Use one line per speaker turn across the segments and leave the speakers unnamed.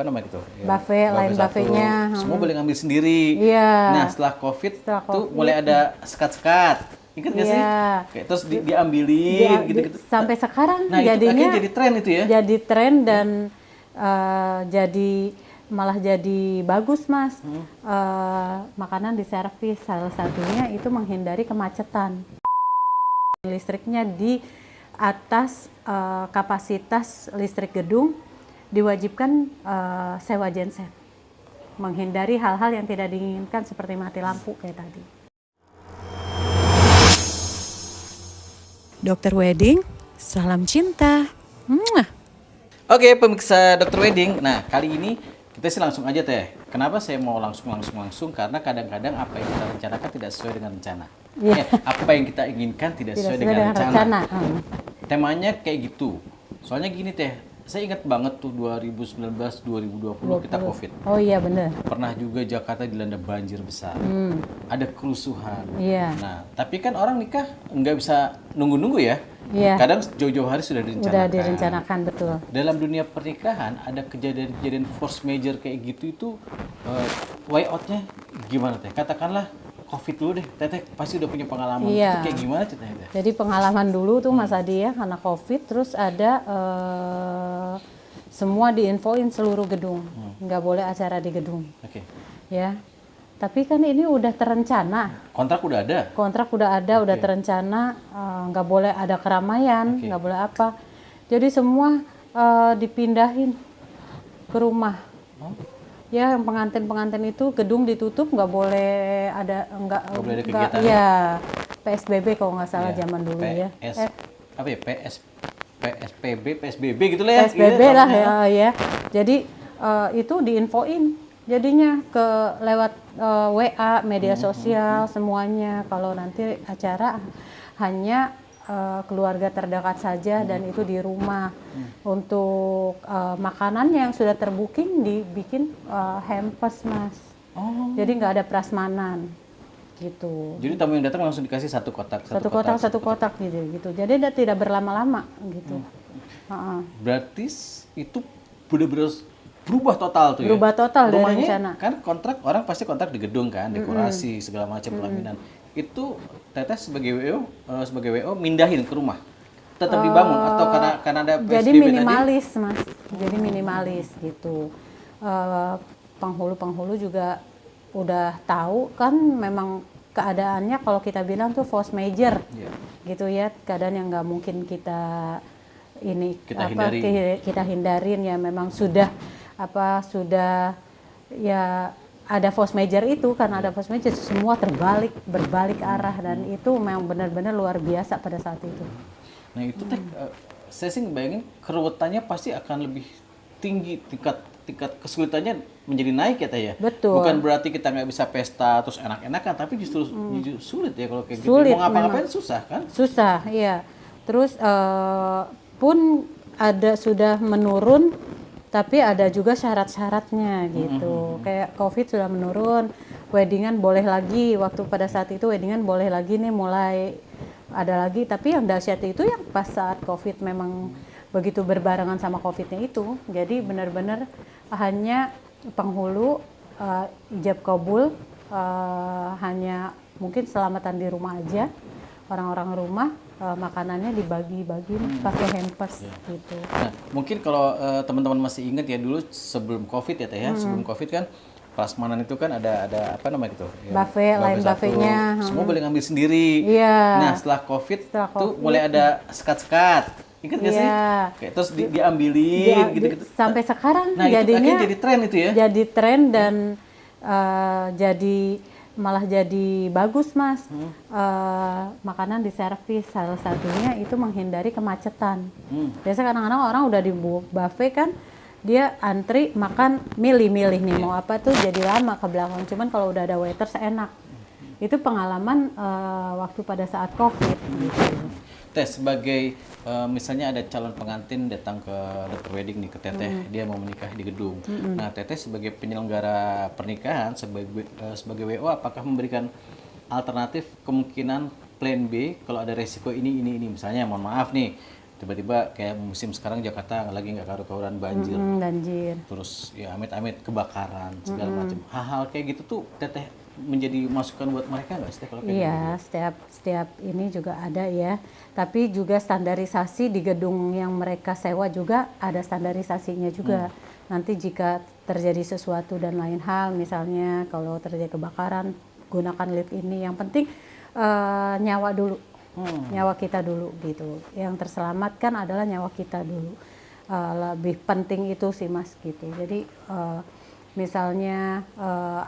apa namanya gitu ya,
buffet, lain
satu,
buffetnya.
semua boleh ngambil sendiri.
Iya.
Nah setelah COVID
Setelah
tuh
COVID.
mulai ada sekat-sekat, ingat nggak sih?
Iya.
Kayak terus diambilin gitu-gitu.
Sampai sekarang
Nah itu
jadinya
akhirnya jadi tren itu ya.
jadi tren dan jadi malah jadi bagus, Mas. Makanan di servis, salah satunya itu menghindari kemacetan. Listriknya di atas kapasitas listrik gedung diwajibkan sewa genset, menghindari hal-hal yang tidak diinginkan seperti mati lampu kayak tadi.
Dokter Wedding, salam cinta. Mwah.
Oke, pemirsa Dokter Wedding. Nah, kali ini kita sih langsung aja Teh. Kenapa saya mau langsung? Karena kadang-kadang apa yang kita rencanakan tidak sesuai dengan rencana.
Iya.
Apa yang kita inginkan tidak sesuai dengan rencana. Temanya kayak gitu. Soalnya gini Teh, saya ingat banget tuh 2019-2020 kita COVID.
Oh iya benar.
Pernah juga Jakarta dilanda banjir besar. Ada kerusuhan.
Iya.
Nah, tapi kan orang nikah nggak bisa nunggu-nunggu ya.
Iya.
Kadang jauh-jauh hari sudah direncanakan.
Udah direncanakan, betul.
Dalam dunia pernikahan ada kejadian-kejadian force major kayak gitu itu way out-nya gimana Teh? Katakanlah COVID dulu deh, Teteh pasti udah punya pengalaman.
Iya.
Itu kayak gimana ceritanya Teh?
Jadi pengalaman dulu tuh Mas Adi ya, karena COVID, terus ada semua diinfoin seluruh gedung, nggak boleh acara di gedung.
Oke.
Ya, tapi kan ini udah terencana.
Kontrak udah ada?
Kontrak udah ada, udah terencana, nggak boleh ada keramaian, nggak boleh apa. Jadi semua dipindahin ke rumah. Ya, yang pengantin itu gedung ditutup, nggak boleh ada
boleh ada kegiatan.
Ya, PSBB kalau nggak salah zaman dulu ya.
Apa ya? PSBB, PSBB gitu lah ya.
PSBB lah ya. Jadi itu diinfoin. Jadinya lewat WA, media sosial semuanya. Kalau nanti acara hanya keluarga terdekat saja dan itu di rumah. Untuk makanan yang sudah terbooking dibikin hampers, Mas. Jadi nggak ada prasmanan gitu.
Jadi tamu yang datang langsung dikasih satu kotak
gitu. Jadi tidak berlama-lama gitu.
Berarti itu benar-benar berubah total tuh ya.
Berubah total dari
rumahnya
rencana.
Kan kontrak orang pasti kontrak di gedung kan, dekorasi segala macam pelaminan. Itu Teteh sebagai WO mindahin ke rumah. Tetap dibangun atau karena ada PSBB
jadi minimalis
tadi?
Mas. Jadi minimalis gitu. Penghulu juga udah tahu kan memang keadaannya kalau kita bilang tuh force major. Gitu ya, keadaan yang nggak mungkin kita hindarin ya, memang sudah ya ada force major itu. Karena ada force major semua berbalik arah dan itu memang benar-benar luar biasa pada saat itu.
Nah itu Teh, saya sih ngebayangin keruwetannya pasti akan lebih tinggi, tingkat kesulitannya menjadi naik ya Teh ya.
Betul.
Bukan berarti kita nggak bisa pesta terus enak-enakan, tapi justru sulit ya kalau kayak
Sulit,
gitu. Mau ngapa-ngapain susah kan?
Susah, iya. Terus pun sudah menurun, tapi ada juga syarat-syaratnya gitu. Kayak COVID sudah menurun, weddingan boleh lagi. Waktu pada saat itu weddingan boleh lagi nih, mulai ada lagi. Tapi yang dahsyat itu yang pas saat COVID memang begitu berbarengan sama COVID-nya itu. Jadi benar-benar hanya penghulu ijab kabul, hanya mungkin selamatan di rumah aja. Orang-orang rumah makanannya dibagi-bagi pakai hampers gitu.
Nah, mungkin kalau teman-teman masih ingat ya dulu sebelum COVID ya Teh ya, sebelum COVID kan prasmanan itu kan ada apa namanya gitu? Ya,
buffet, lain
satu,
buffetnya.
semua boleh ngambil sendiri.
Iya.
Nah, setelah COVID tuh mulai ada sekat-sekat. Ingat nggak sih? Kayak terus diambilin gitu-gitu.
Sampai sekarang
nah,
jadinya
itu akhirnya jadi tren itu ya.
Jadi tren dan malah jadi bagus, Mas. Makanan di servis, salah satunya itu menghindari kemacetan. Biasa kadang-kadang orang udah di buffet kan, dia antri makan milih-milih nih mau apa tuh jadi lama ke belakang. Cuman kalau udah ada waiters enak. Itu pengalaman waktu pada saat COVID gitu.
Teh, sebagai misalnya ada calon pengantin datang ke Dokter Wedding nih, ke Teteh, dia mau menikah di gedung. Nah, Teteh sebagai penyelenggara pernikahan, sebagai WO, apakah memberikan alternatif kemungkinan plan B kalau ada resiko ini? Misalnya, mohon maaf nih, tiba-tiba kayak musim sekarang Jakarta lagi nggak karu-karuan banjir,
Banjir.
terus ya amit-amit kebakaran segala macam. Hal-hal kayak gitu tuh Teteh menjadi masukan buat mereka nggak sih Teh, kalau kayak
Iya,
gitu?
setiap ini juga ada ya. Tapi juga standarisasi di gedung yang mereka sewa juga ada standarisasinya juga. Nanti jika terjadi sesuatu dan lain hal, misalnya kalau terjadi kebakaran, gunakan lift ini. Yang penting nyawa dulu, nyawa kita dulu gitu. Yang terselamatkan adalah nyawa kita dulu. Lebih penting itu sih Mas gitu. Jadi misalnya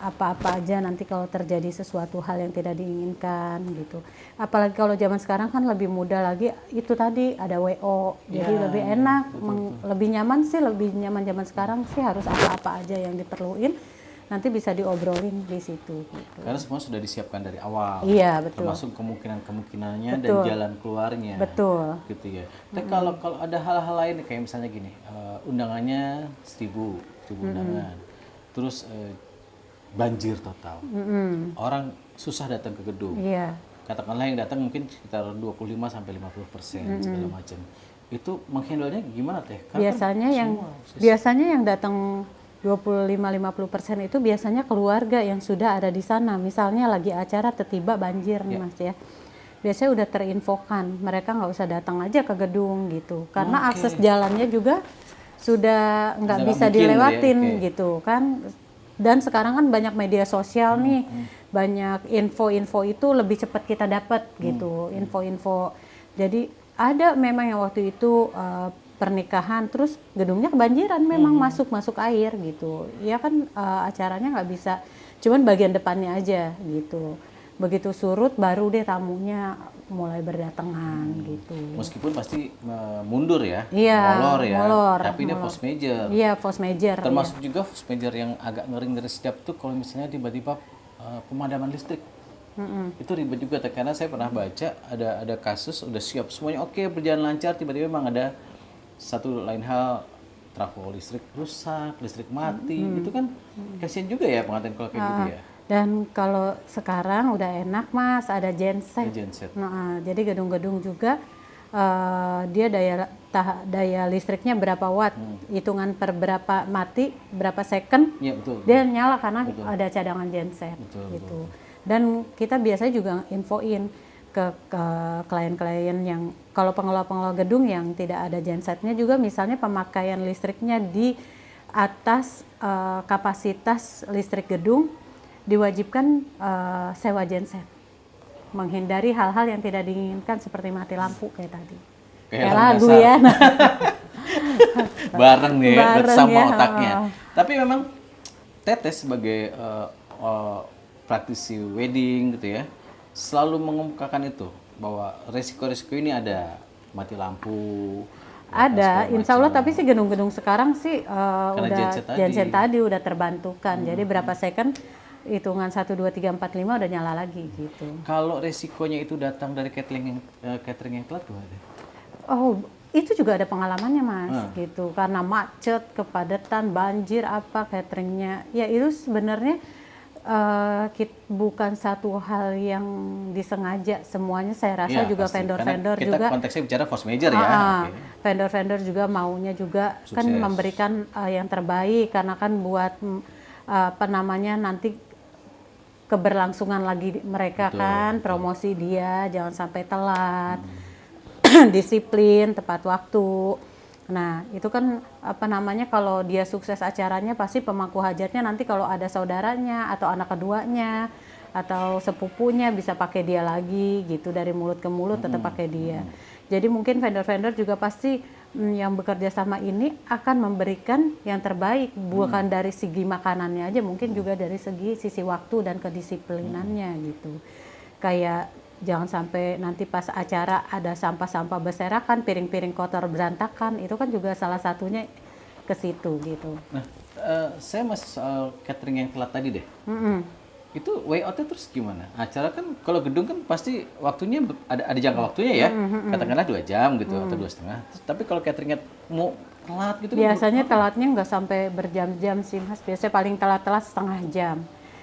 apa-apa aja nanti kalau terjadi sesuatu hal yang tidak diinginkan gitu. Apalagi kalau zaman sekarang kan lebih mudah lagi, itu tadi ada WO, jadi
Ya,
lebih enak, lebih nyaman sih, lebih nyaman zaman sekarang sih. Harus apa-apa aja yang diperluin nanti bisa diobrolin di situ gitu.
Karena semua sudah disiapkan dari awal.
Iya, betul.
Termasuk kemungkinannya dan
Betul.
jalan keluarnya.
Betul.
Gitu ya. Tapi kalau ada hal-hal lain nih, kayak misalnya gini, undangannya 1.000 undangan. Terus banjir total. Orang susah datang ke gedung.
Iya.
Katakanlah yang datang mungkin sekitar 25 sampai 50% segala macam. Itu menghandle-nya gimana Teh? Karena kan
Biasanya yang datang 25-50% itu biasanya keluarga yang sudah ada di sana. Misalnya lagi acara tiba-tiba banjir nih Mas ya. Biasanya udah terinfokan, mereka nggak usah datang aja ke gedung gitu. Karena akses jalannya juga sudah nggak
Sudah
bisa
nggak mungkin
dilewatin
gitu ya,
gitu kan. Dan sekarang kan banyak media sosial nih, banyak info-info itu lebih cepat kita dapat gitu, info-info. Jadi ada memang yang waktu itu pernikahan terus gedungnya kebanjiran, memang masuk air gitu. Ya kan acaranya nggak bisa, cuman bagian depannya aja gitu. Begitu surut baru deh tamunya mulai berdatangan gitu.
meskipun pasti mundur ya,
Iya,
molor ya. Tapi ini force major.
Iya, force major.
Termasuk juga force major yang agak ngeri sedap tuh kalau misalnya tiba-tiba pemadaman listrik. Itu ribet juga Teh, karena saya pernah baca ada kasus udah siap semuanya oke, berjalan lancar, tiba-tiba memang ada satu lain hal, trafo listrik rusak, listrik mati. Itu kan kasihan juga ya pengantin kalau kayak gitu ya.
Dan kalau sekarang udah enak Mas, ada genset.
Genset.
Nah, jadi gedung-gedung juga dia daya listriknya berapa watt, hitungan per berapa mati, berapa second,
Iya betul.
dia nyala karena ada cadangan genset gitu. Dan kita biasanya juga infoin ke klien-klien yang kalau pengelola gedung yang tidak ada gensetnya juga, misalnya pemakaian listriknya di atas kapasitas listrik gedung, diwajibkan sewa genset, menghindari hal-hal yang tidak diinginkan seperti mati lampu kayak tadi. Kayak lagu ya.
Bareng nih ya, bersama
ya.
otaknya. Tapi memang Teteh sebagai praktisi wedding gitu ya, selalu mengemukakan itu bahwa resiko-resiko ini ada, mati lampu.
Ada, insya Allah. Tapi sih gedung-gedung sekarang sih udah
genset
tadi udah terbantukan. Jadi berapa second, hitungan 1, 2, 3, 4, 5 udah nyala lagi gitu.
Kalau resikonya itu datang dari catering yang telat gimana?
Oh, itu juga ada pengalamannya Mas gitu. Karena macet, kepadatan, banjir, apa cateringnya. Ya itu sebenarnya bukan satu hal yang disengaja. Semuanya saya rasa juga vendor-vendor juga.
Kita konteksnya bicara force major ya.
Vendor-vendor juga maunya juga sukses, kan memberikan yang terbaik, karena kan buat nanti keberlangsungan lagi mereka. Betul, kan betul. Promosi dia jangan sampai telat. Disiplin, tepat waktu. Nah, itu kan kalau dia sukses acaranya, pasti pemangku hajatnya nanti kalau ada saudaranya atau anak keduanya atau sepupunya bisa pakai dia lagi gitu, dari mulut ke mulut tetap pakai dia. Jadi mungkin vendor-vendor juga pasti yang bekerja sama ini akan memberikan yang terbaik, bukan dari segi makanannya aja, mungkin juga dari sisi waktu dan kedisiplinannya gitu. Kayak jangan sampai nanti pas acara ada sampah-sampah berserakan, piring-piring kotor berantakan, itu kan juga salah satunya ke situ gitu.
Nah, saya masih soal catering yang telat tadi deh. Itu way out-nya terus gimana? Acara kan kalau gedung kan pasti waktunya ada jangka waktunya ya, katakanlah 2 jam gitu atau 2,5. Tapi kalau cateringnya mau telat gitu,
biasanya telatnya nggak sampai berjam-jam sih Mas, biasanya paling telat-telat setengah jam.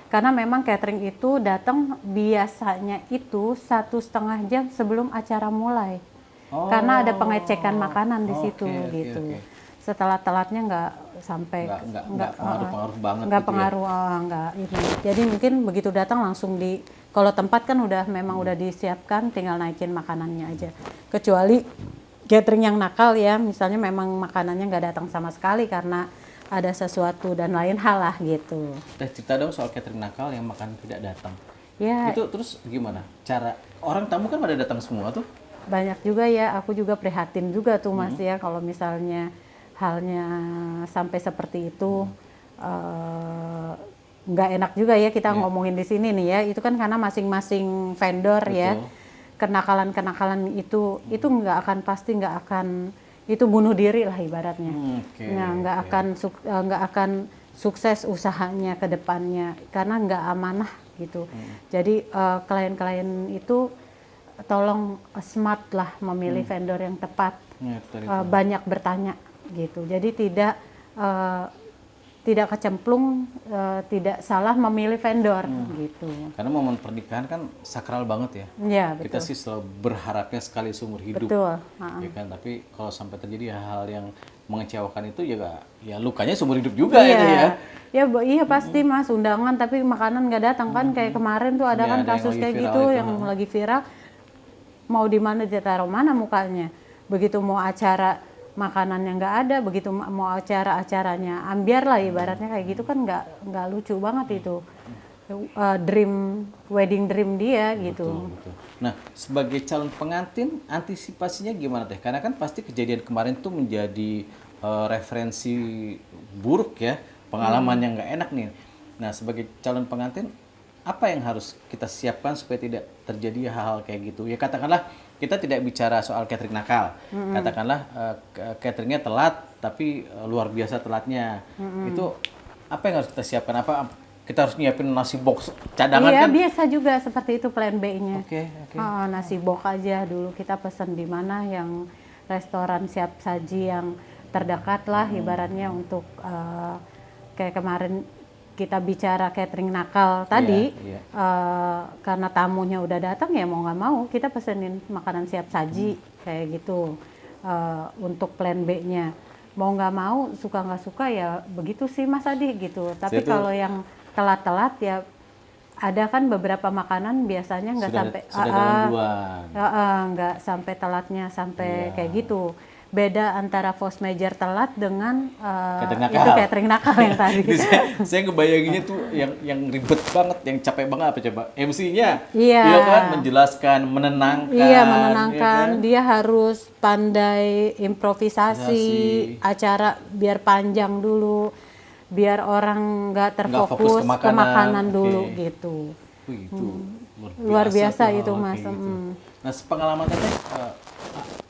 Karena memang catering itu datang biasanya itu 1,5 jam sebelum acara mulai. karena ada pengecekan makanan di
Oh,
situ
oke,
gitu.
oke.
Setelah telatnya nggak sampai
Nggak pengaruh banget
nggak
gitu ya.
pengaruh, nggak ini. Jadi mungkin begitu datang langsung kalau tempat kan memang udah disiapkan, tinggal naikin makanannya aja. Kecuali catering yang nakal ya, misalnya memang makanannya nggak datang sama sekali karena ada sesuatu dan lain hal lah gitu.
Cerita dong soal catering nakal yang makan tidak datang.
Ya
Itu terus gimana? Cara orang tamu kan pada datang semua tuh.
banyak juga ya, aku juga prihatin juga tuh Mas ya kalau misalnya halnya sampai seperti itu. Nggak enak juga ya kita ngomongin di sini nih ya, itu kan karena masing-masing vendor ya, kenakalan-kenakalan itu nggak akan itu bunuh diri lah ibaratnya. Nah, nggak akan sukses usahanya ke depannya karena nggak amanah gitu. Jadi klien-klien itu tolong smart lah memilih vendor yang tepat, banyak bertanya gitu. Jadi tidak kecemplung, tidak salah memilih vendor gitu.
Karena momen pernikahan kan sakral banget ya.
Ya betul.
Kita sih selalu berharapnya sekali seumur hidup.
Betul.
Ya kan, tapi kalau sampai terjadi hal yang mengecewakan itu ya lukanya seumur hidup juga itu ya.
Iya pasti Mas, undangan tapi makanan nggak datang kan, kayak kemarin tuh ada kan
ada yang
kasus
lagi
kayak
viral
gitu
itu,
yang lagi viral, mau di mana ditaruh mana mukanya, begitu mau acara makanannya nggak ada, begitu mau acaranya ambiar lah ibaratnya kayak gitu kan, nggak lucu banget itu. Wedding dream dia gitu.
Betul. Nah, sebagai calon pengantin, antisipasinya gimana teh? Karena kan pasti kejadian kemarin tuh menjadi referensi buruk ya, pengalaman yang nggak enak nih. Nah, sebagai calon pengantin, apa yang harus kita siapkan supaya tidak terjadi hal-hal kayak gitu? Ya katakanlah kita tidak bicara soal catering nakal, katakanlah cateringnya telat, tapi luar biasa telatnya. Itu apa yang harus kita siapkan? Apa kita harus nyiapin nasi box cadangan
Iya,
kan?
biasa juga seperti itu plan B-nya.
Oke.
Nasi box aja dulu kita pesan di mana yang restoran siap saji yang terdekat lah ibaratnya untuk kayak kemarin kita bicara catering nakal tadi.
Iya.
Karena tamunya udah datang ya mau nggak mau kita pesenin makanan siap saji kayak gitu untuk plan B-nya. Mau nggak mau, suka nggak suka ya begitu sih Mas Adi gitu. Tapi kalau yang telat-telat ya ada kan beberapa makanan biasanya nggak sampai nggak sampai telatnya sampai kayak gitu. Beda antara force major telat dengan itu catering nakal yang tadi.
saya ngebayanginnya tuh yang ribet banget, yang capek banget apa coba? MC-nya.
Iya.
Dia kan menjelaskan, menenangkan.
Iya, menenangkan.
Ya kan?
Dia harus pandai improvisasi acara biar panjang dulu, biar orang nggak terfokus ke makanan dulu gitu.
Wih, itu
Luar biasa
tuh
itu
hal
Mas.
kayak gitu. Nah, sepengalaman teteh,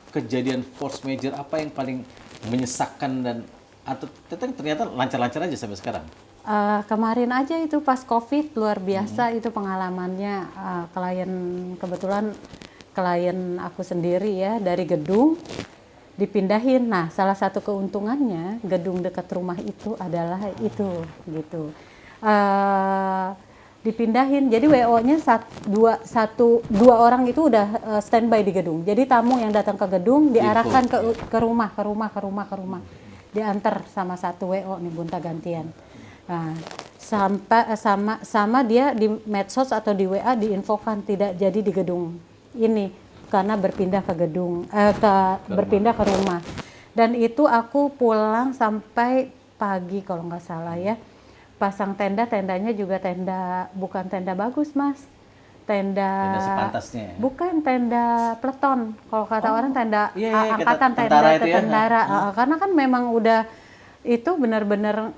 kejadian force major apa yang paling menyesakkan dan atau teteh ternyata lancar-lancar aja sampai sekarang?
Kemarin aja itu pas COVID luar biasa itu pengalamannya. Kebetulan klien aku sendiri ya dari gedung dipindahin. Nah, salah satu keuntungannya gedung dekat rumah itu adalah itu gitu. Dipindahin, jadi WO-nya dua orang itu udah standby di gedung. Jadi tamu yang datang ke gedung diarahkan ke rumah, diantar sama satu WO nih gonta gantian. Nah, sama dia di medsos atau di WA diinfokan tidak jadi di gedung ini karena berpindah ke gedung, berpindah ke rumah. Dan itu aku pulang sampai pagi kalau nggak salah ya. Pasang tendanya juga bukan tenda bagus Mas, tenda
sepantasnya ya?
Bukan tenda peleton, kalau kata orang tenda angkatan,
tentara
tenda tentara ya? Karena kan memang udah itu benar-benar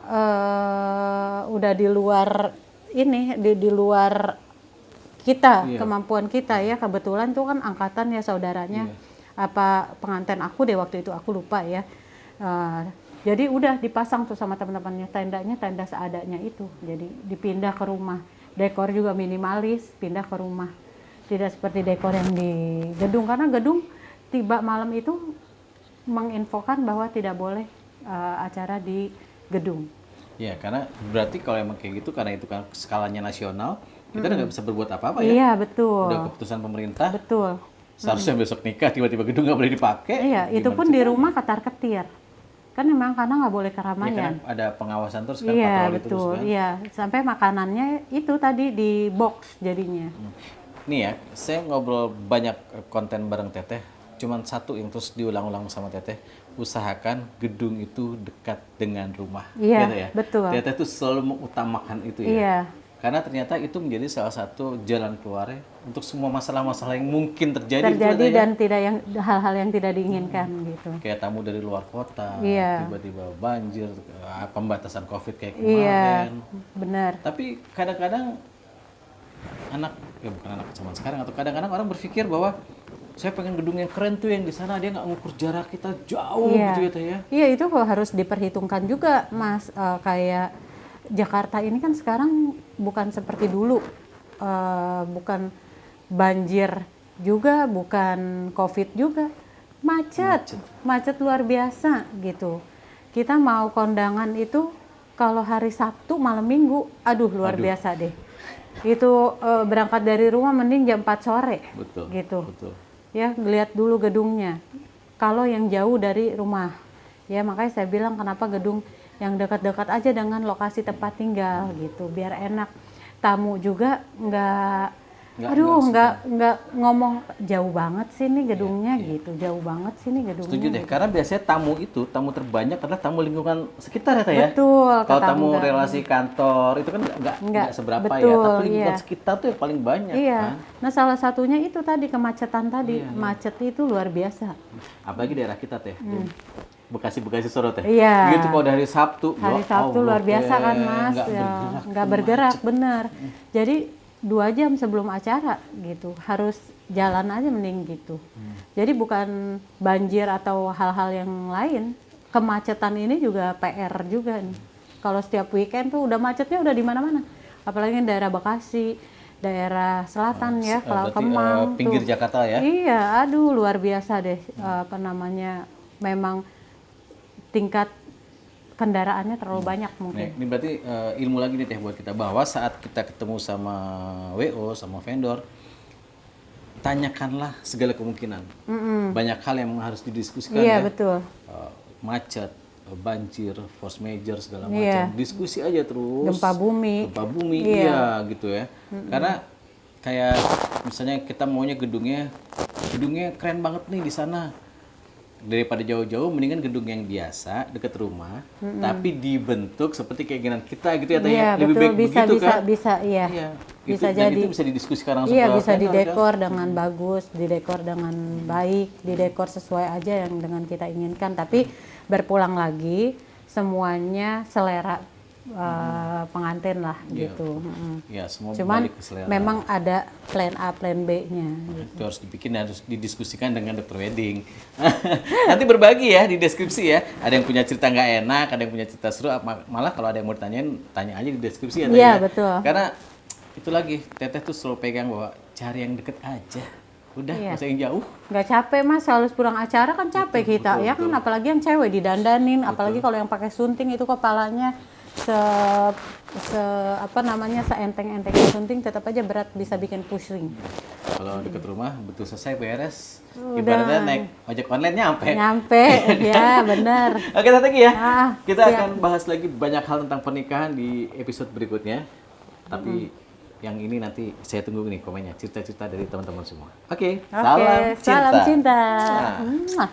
udah di luar ini, di luar kita, kemampuan kita ya. Kebetulan tuh kan angkatan ya saudaranya, apa pengantin aku deh waktu itu, aku lupa ya. Jadi udah dipasang tuh sama teman-temannya tenda seadanya itu. Jadi dipindah ke rumah. Dekor juga minimalis, pindah ke rumah. Tidak seperti dekor yang di gedung, karena gedung tiba malam itu menginfokan bahwa tidak boleh acara di gedung.
Ya, karena berarti kalau emang kayak gitu, karena itu kan skalanya nasional, kita nggak bisa berbuat apa-apa ya.
Iya, betul.
Udah keputusan pemerintah.
Betul.
Seharusnya besok nikah tiba-tiba gedung nggak boleh dipakai.
Iya, itu
Gimana
pun di
ceritanya?
rumah ketar-ketir. Kan memang karena nggak boleh
Ya,
keramaian.
karena ada pengawasan terus kan,
Iya,
patroli terus
betul.
kan.
Iya, sampai makanannya itu tadi di box jadinya.
Nih ya, saya ngobrol banyak konten bareng Teteh. Cuman satu yang terus diulang-ulang sama Teteh, usahakan gedung itu dekat dengan rumah.
Iya,
Gitu ya.
betul.
Teteh tuh selalu mengutamakan itu ya.
Iya.
Karena ternyata itu menjadi salah satu jalan keluar untuk semua masalah-masalah yang mungkin terjadi. betul,
Terjadi
Teteh, ya?
dan tidak yang hal-hal yang tidak diinginkan gitu.
Kayak tamu dari luar kota,
Iya.
tiba-tiba banjir, pembatasan COVID kayak
Iya,
kemarin.
benar.
Tapi kadang-kadang anak, ya bukan anak zaman sekarang, atau kadang-kadang orang berpikir bahwa saya pengen gedung yang keren tuh yang di sana, dia nggak ngukur jarak kita jauh
Iya.
gitu ya Teh ya.
Iya, itu harus diperhitungkan juga, Mas. Kayak Jakarta ini kan sekarang bukan seperti dulu, bukan banjir juga, bukan COVID juga, macet luar biasa gitu. Kita mau kondangan itu kalau hari Sabtu malam Minggu, aduh luar biasa deh. Itu berangkat dari rumah mending jam 4 sore,
Betul.
gitu.
Betul.
Ya, lihat dulu gedungnya. Kalau yang jauh dari rumah, ya makanya saya bilang kenapa gedung yang dekat-dekat aja dengan lokasi tempat tinggal gitu, biar enak. Tamu juga nggak ngomong jauh banget sih nih gedungnya gitu, jauh banget sih nih gedungnya.
Setuju deh,
gitu.
karena biasanya tamu terbanyak adalah tamu lingkungan sekitar ya Teh ya.
Betul,
Kalau tamu
tetangga.
relasi kantor itu kan nggak seberapa ya,
betul,
tapi lingkungan
iya.
sekitar tuh yang paling banyak
Iya.
kan.
Nah, salah satunya itu tadi kemacetan tadi. Macet itu luar biasa.
Apalagi daerah kita Teh. Bekasi Solo Teh.
Iya.
Gitu kalau dari Sabtu.
Hari
ya
Sabtu
Allah,
luar biasa kan,
Teh.
Mas. Nggak bergerak, bener. Jadi 2 jam sebelum acara gitu harus jalan aja mending gitu. Jadi bukan banjir atau hal-hal yang lain, kemacetan ini juga PR juga nih. Kalau setiap weekend tuh udah macetnya udah di mana-mana. Apalagi yang daerah Bekasi, daerah selatan ya, kalau
Berarti,
Kemang
pinggir
tuh.
Jakarta ya.
Iya, aduh luar biasa deh. Apa namanya? Memang tingkat kendaraannya terlalu banyak mungkin.
Nih, ini berarti ilmu lagi nih Teh buat kita, bahwa saat kita ketemu sama WO, sama vendor, tanyakanlah segala kemungkinan. Banyak hal yang harus didiskusikan
Iya,
ya.
betul.
Macet, banjir, force major segala
Iya.
macam. Diskusi aja terus.
Gempa bumi.
Gempa bumi, iya gitu ya. Karena kayak misalnya kita maunya gedungnya keren banget nih di sana. Daripada jauh-jauh, mendingan gedung yang biasa dekat rumah, tapi dibentuk seperti keinginan kita gitu ya Teh.
Iya,
Lebih
betul.
baik
Bisa,
begitu
bisa,
kan?
bisa, iya.
Iya.
Bisa
Dan
jadi.
itu bisa didiskusikan langsung
Iya,
ke
bisa
vendor, kan?
didekor dengan bagus, didekor dengan baik, didekor sesuai aja yang dengan kita inginkan. Tapi berpulang lagi, semuanya selera pengantin lah
Iya.
gitu.
Ya, semua
Cuman
balik ke selera.
memang ada plan A, plan B-nya. Gitu.
Itu harus dibikin, harus didiskusikan dengan dokter wedding. Nanti berbagi ya di deskripsi ya. Ada yang punya cerita nggak enak, ada yang punya cerita seru. Malah kalau ada yang mau ditanyain, tanya aja di deskripsi ya Teh.
Iya,
ya.
betul.
Karena itu lagi, Teteh tuh selalu pegang bahwa cari yang deket aja. Udah,
Iya.
nggak usah yang jauh.
Nggak capek Mas, kalau pulang acara kan capek kita. Ya kan, apalagi yang cewek didandanin, apalagi kalau yang pakai sunting itu kepalanya seenteng-entengnya sunting tetap aja berat, bisa bikin pusing.
Kalau deket rumah, betul selesai beres. Ibaratnya naik ojek online nyampe.
Nyampe, ya benar.
Oke, Teh ya.
Ah,
Kita
siap.
akan bahas lagi banyak hal tentang pernikahan di episode berikutnya. Tapi yang ini nanti saya tunggu nih komennya, cerita-cerita dari teman-teman semua. Oke,
Oke, salam cinta.
Nah.
Mwah.